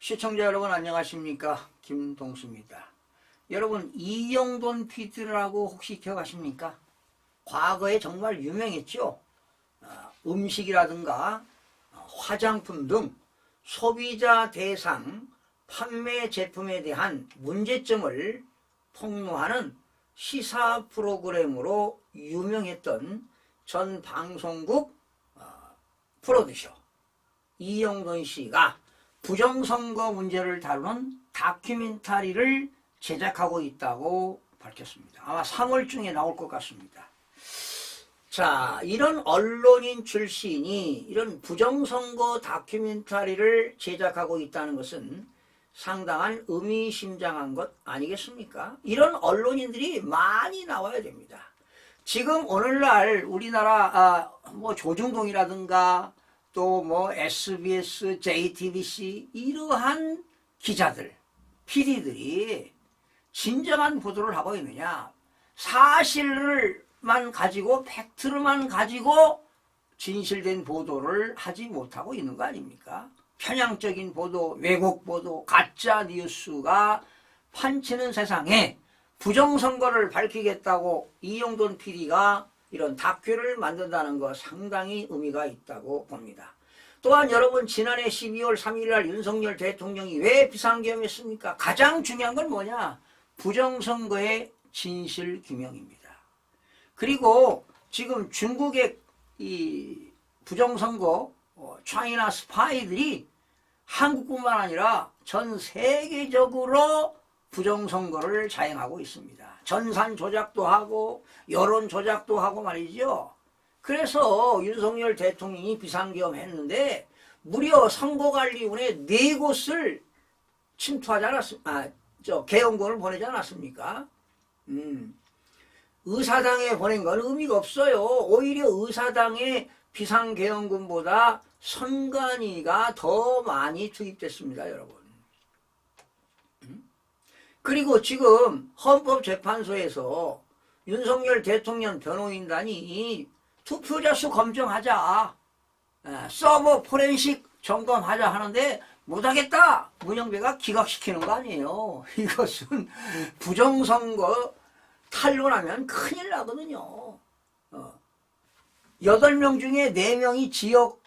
시청자 여러분 안녕하십니까? 김동수입니다. 여러분 이영돈 PD라고 혹시 기억하십니까? 과거에 정말 유명했죠. 음식이라든가 화장품 등 소비자 대상 판매 제품에 대한 문제점을 폭로하는 시사 프로그램으로 유명했던 전 방송국 프로듀서 이영돈 씨가 부정선거 문제를 다루는 다큐멘터리를 제작하고 있다고 밝혔습니다. 아마 3월중에 나올 것 같습니다. 자, 이런 언론인 출신이 이런 부정선거 다큐멘터리를 제작하고 있다는 것은 상당한 의미심장한 것 아니겠습니까? 이런 언론인들이 많이 나와야 됩니다. 지금 오늘날 우리나라 조중동이라든가 또 SBS, JTBC 이러한 기자들, PD들이 진정한 보도를 하고 있느냐? 사실만 가지고 팩트를만 가지고 진실된 보도를 하지 못하고 있는 거 아닙니까? 편향적인 보도, 왜곡 보도, 가짜 뉴스가 판치는 세상에 부정선거를 밝히겠다고 이영돈 PD가 이런 다큐를 만든다는 거 상당히 의미가 있다고 봅니다. 또한 여러분 지난해 12월 3일 날 윤석열 대통령이 왜 비상계엄했습니까? 가장 중요한 건 뭐냐? 부정선거의 진실규명입니다. 그리고 지금 중국의 이 부정선거 차이나 스파이들이 한국뿐만 아니라 전 세계적으로 부정선거를 자행하고 있습니다. 전산 조작도 하고 여론 조작도 하고 말이죠. 그래서 윤석열 대통령이 비상계엄했는데 무려 선거관리위원회 4곳을 침투하지 않았습니까? 계엄군을 보내지 않았습니까? 의사당에 보낸 건 의미가 없어요. 오히려 의사당의 비상계엄군보다 선관위가 더 많이 투입됐습니다, 여러분. 그리고 지금 헌법재판소에서 윤석열 대통령 변호인단이 투표자 수 검증하자, 서버 포렌식 점검하자 하는데 못하겠다. 문영배가 기각시키는 거 아니에요. 이것은 부정선거 탄로나면 큰일 나거든요. 8명 중에 4명이 지역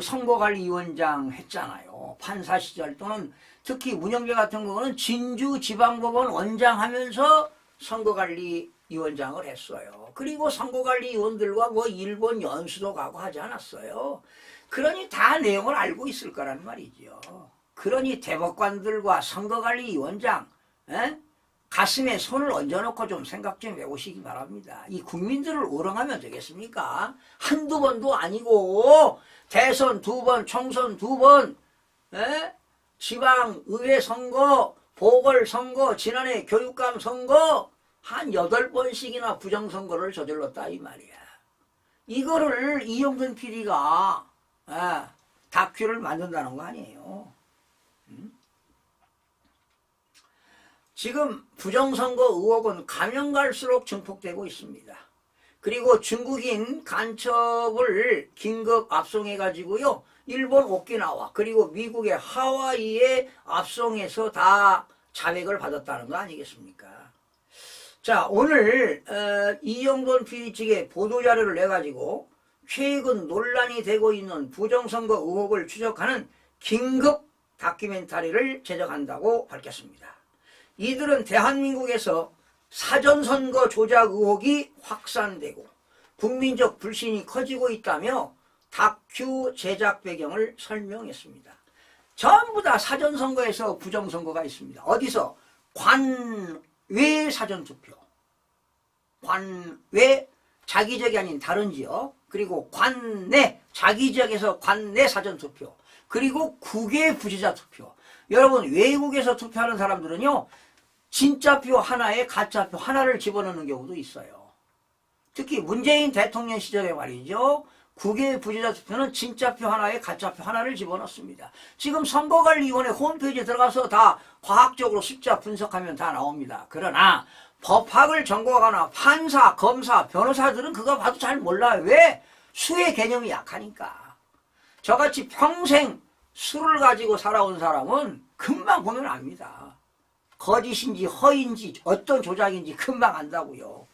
선거관리위원장 했잖아요. 판사 시절 또는 특히 문영배 같은 경우는 진주지방법원 원장 하면서 선거관리위원장을 했어요. 그리고 선거관리위원들과 일본 연수도 가고 하지 않았어요. 그러니 다 내용을 알고 있을 거란 말이죠. 그러니 대법관들과 선거관리위원장 가슴에 손을 얹어놓고 좀 생각 좀 해보시기 바랍니다. 이 국민들을 우롱하면 되겠습니까? 한두 번도 아니고 대선 2번, 총선 2번, 지방의회 선거, 보궐선거, 지난해 교육감 선거 한 8번씩이나 부정선거를 저질렀다 이 말이야. 이거를 이영돈 PD가 다큐를 만든다는 거 아니에요. 지금 부정선거 의혹은 가면 갈수록 증폭되고 있습니다. 그리고 중국인 간첩을 긴급 압송해가지고요. 일본 오키나와 그리고 미국의 하와이에 압송해서 다 자백을 받았다는 거 아니겠습니까? 자, 오늘 이영돈 PD 측의 보도자료를 내가지고 최근 논란이 되고 있는 부정선거 의혹을 추적하는 긴급 다큐멘터리를 제작한다고 밝혔습니다. 이들은 대한민국에서 사전선거 조작 의혹이 확산되고 국민적 불신이 커지고 있다며 다큐 제작 배경을 설명했습니다. 전부 다 사전선거에서 부정선거가 있습니다. 어디서? 관외 사전투표, 관외 자기 지역이 아닌 다른 지역, 그리고 관내 자기 지역에서 관내 사전투표, 그리고 국외 부재자 투표. 여러분 외국에서 투표하는 사람들은요 진짜표 하나에 가짜표 하나를 집어넣는 경우도 있어요. 특히 문재인 대통령 시절에 말이죠. 국외 부재자 투표는 진짜표 하나에 가짜표 하나를 집어넣습니다. 지금 선거관리위원회 홈페이지에 들어가서 다 과학적으로 숫자 분석하면 다 나옵니다. 그러나 법학을 전공하거나 판사, 검사, 변호사들은 그거 봐도 잘 몰라요. 왜? 수의 개념이 약하니까. 저같이 평생 술을 가지고 살아온 사람은 금방 보면 압니다. 거짓인지 허인지 어떤 조작인지 금방 안다고요.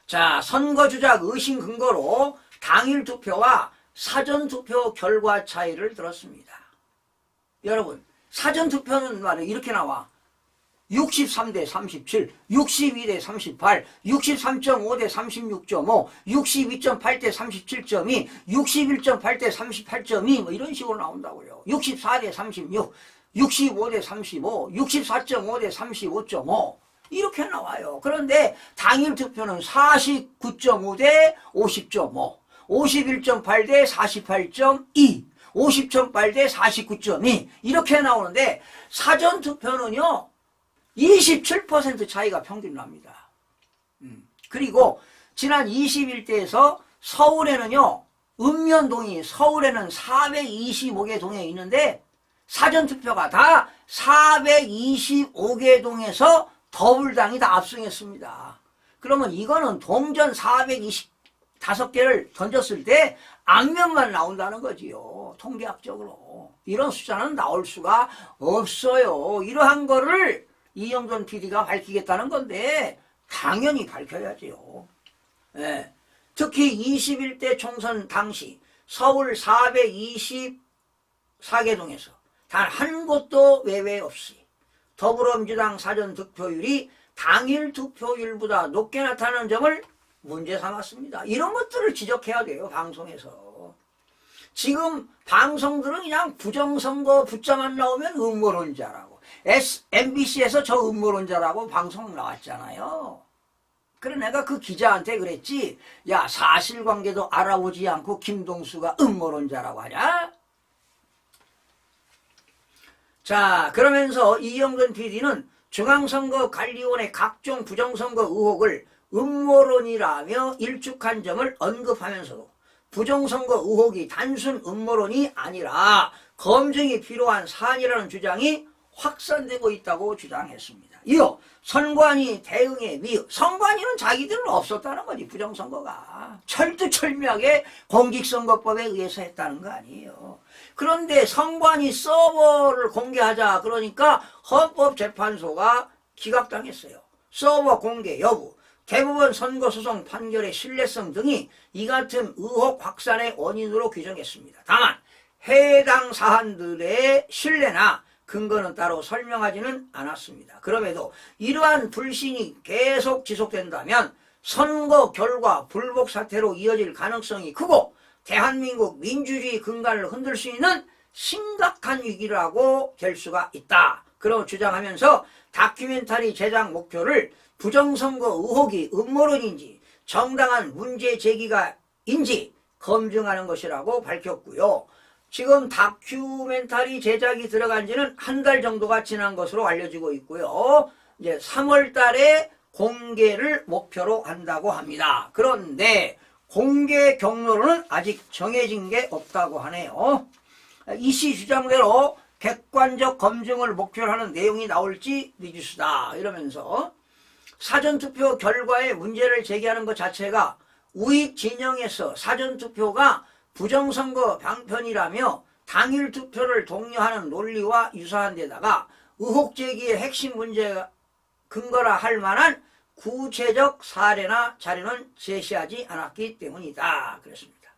자, 선거주작 의심 근거로 당일 투표와 사전 투표 결과 차이를 들었습니다. 여러분, 사전 투표는 말이에요. 이렇게 나와. 63대 37, 62대 38, 63.5대 36.5, 62.8대 37.2, 61.8대 38.2 뭐 이런 식으로 나온다고요. 64대 36, 65대 35, 64.5대 35.5 이렇게 나와요. 그런데 당일 투표는 49.5대 50.5, 51.8대 48.2, 50.8대 49.2 이렇게 나오는데 사전 투표는요 27% 차이가 평균 납니다. 그리고 지난 21대에서 서울에는요 읍면동이 서울에는 425개 동에 있는데 사전투표가 다 425개 동에서 더불당이 다 압승했습니다. 그러면 이거는 동전 425개를 던졌을 때 앞면만 나온다는 거지요. 통계학적으로. 이런 숫자는 나올 수가 없어요. 이러한 거를 이영돈 PD가 밝히겠다는 건데 당연히 밝혀야지요. 예. 특히 21대 총선 당시 서울 424개 동에서 단 한 곳도 외외 없이 더불어민주당 사전투표율이 당일 투표율보다 높게 나타나는 점을 문제 삼았습니다. 이런 것들을 지적해야 돼요. 방송에서. 지금 방송들은 그냥 부정선거 붙자만 나오면 음모론자라고 MBC에서 저 음모론자라고 방송 나왔잖아요. 그래 내가 그 기자한테 그랬지. 야 사실관계도 알아보지 않고 김동수가 음모론자라고 하냐? 자 그러면서 이영돈 PD는 중앙선거관리위원회 각종 부정선거 의혹을 음모론이라며 일축한 점을 언급하면서도 부정선거 의혹이 단순 음모론이 아니라 검증이 필요한 사안이라는 주장이 확산되고 있다고 주장했습니다. 이어 선관위 대응에 미흡. 선관위는 자기들은 없었다는 거지. 부정선거가 철두철미하게 공직선거법에 의해서 했다는 거 아니에요. 그런데 선관위 서버를 공개하자 그러니까 헌법재판소가 기각당했어요. 서버 공개 여부, 대법원 선거소송 판결의 신뢰성 등이 이 같은 의혹 확산의 원인으로 규정했습니다. 다만 해당 사안들의 신뢰나 근거는 따로 설명하지는 않았습니다. 그럼에도 이러한 불신이 계속 지속된다면 선거 결과 불복 사태로 이어질 가능성이 크고 대한민국 민주주의 근간을 흔들 수 있는 심각한 위기라고 될 수가 있다. 그러고 주장하면서 다큐멘터리 제작 목표를 부정선거 의혹이 음모론인지 정당한 문제 제기가인지 검증하는 것이라고 밝혔고요. 지금 다큐멘터리 제작이 들어간 지는 한 달 정도가 지난 것으로 알려지고 있고요. 이제 3월 달에 공개를 목표로 한다고 합니다. 그런데 공개 경로는 아직 정해진 게 없다고 하네요. 이씨 주장대로 객관적 검증을 목표로 하는 내용이 나올지 미지수다 이러면서 사전투표 결과에 문제를 제기하는 것 자체가 우익 진영에서 사전투표가 부정선거 방편이라며 당일 투표를 독려하는 논리와 유사한 데다가 의혹 제기의 핵심 문제가 근거라 할 만한 구체적 사례나 자료는 제시하지 않았기 때문이다. 그랬습니다.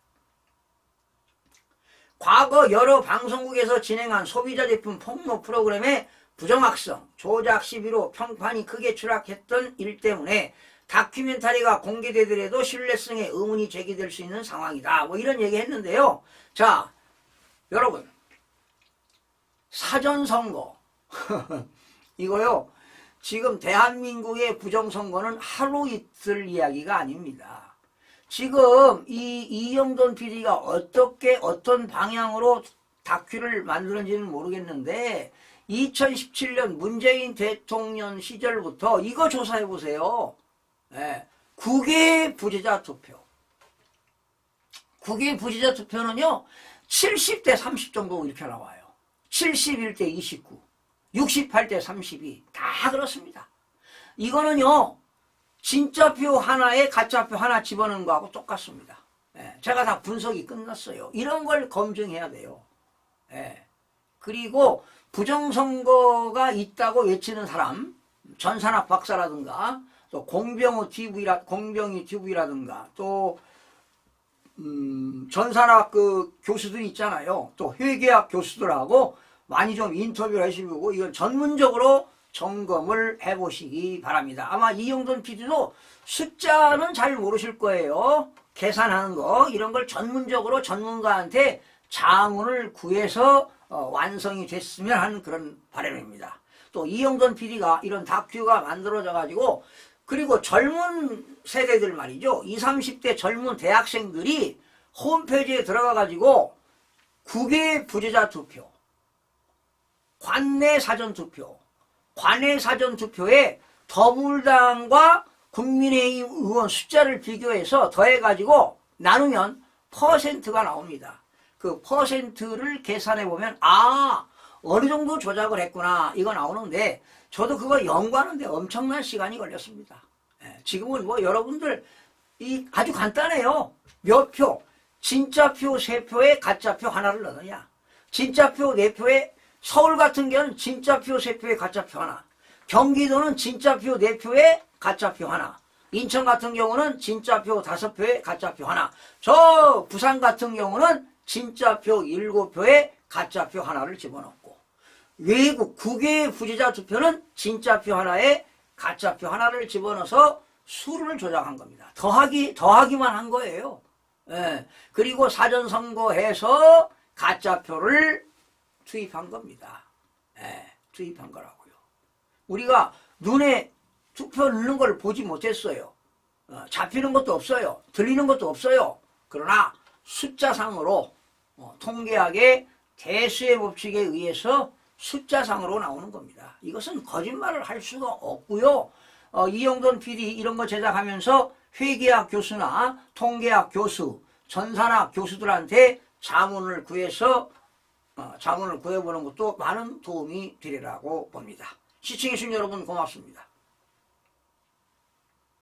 과거 여러 방송국에서 진행한 소비자 제품 폭로 프로그램의 부정확성, 조작 시비로 평판이 크게 추락했던 일 때문에 다큐멘터리가 공개되더라도 신뢰성에 의문이 제기될 수 있는 상황이다. 뭐 이런 얘기 했는데요. 자, 여러분 사전선거 이거요. 지금 대한민국의 부정선거는 하루 이틀 이야기가 아닙니다. 지금 이 이영돈 PD가 어떻게 어떤 방향으로 다큐를 만드는지는 모르겠는데 2017년 문재인 대통령 시절부터 이거 조사해 보세요. 네. 국외 부재자 투표. 국외 부재자 투표는요. 70대 30 정도 이렇게 나와요. 71대 29, 68대 32. 다 그렇습니다. 이거는요. 진짜표 하나에 가짜표 하나 집어넣은 거하고 똑같습니다. 제가 다 분석이 끝났어요. 이런 걸 검증해야 돼요. 그리고 부정선거가 있다고 외치는 사람, 전산학 박사라든가 또 공병희 TV라든가 또 전산학 그 교수들 있잖아요. 또 회계학 교수들하고 많이 좀 인터뷰를 하시고 이건 전문적으로 점검을 해보시기 바랍니다. 아마 이영돈 PD도 숫자는 잘 모르실 거예요. 계산하는 거 이런 걸 전문적으로 전문가한테 자문을 구해서 완성이 됐으면 하는 그런 바람입니다. 또 이영돈 PD가 이런 다큐가 만들어져 가지고 그리고 젊은 세대들 말이죠. 20, 30대 젊은 대학생들이 홈페이지에 들어가 가지고 국외 부재자 투표, 관내 사전투표, 관외 사전투표에 더불당과 국민의힘 의원 숫자를 비교해서 더해가지고 나누면 퍼센트가 나옵니다. 그 퍼센트를 계산해보면 어느 정도 조작을 했구나 이거 나오는데 저도 그거 연구하는데 엄청난 시간이 걸렸습니다. 지금은 뭐 여러분들 아주 간단해요. 몇 표, 진짜 표 3표에 가짜 표 하나를 넣느냐, 진짜 표 4표에 서울 같은 경우는 진짜 표 3표에 가짜 표 하나, 경기도는 진짜 표 4표에 가짜 표 하나, 인천 같은 경우는 진짜 표 5표에 가짜 표 하나, 저 부산 같은 경우는 진짜 표 7표에 가짜 표 하나를 집어넣고, 외국 국외 부재자 투표는 진짜 표 하나에 가짜 표 하나를 집어넣어서 수를 조작한 겁니다. 더하기만 한 거예요. 그리고 사전선거해서 가짜 표를 투입한 겁니다. 투입한 거라고요. 우리가 눈에 투표 넣는 걸 보지 못했어요. 잡히는 것도 없어요. 들리는 것도 없어요. 그러나 숫자상으로 통계학의 대수의 법칙에 의해서 숫자상으로 나오는 겁니다. 이것은 거짓말을 할 수가 없고요. 이영돈 PD 이런 거 제작하면서 회계학 교수나 통계학 교수, 전산학 교수들한테 자문을 구해보는 것도 많은 도움이 되리라고 봅니다. 시청해주신 여러분 고맙습니다.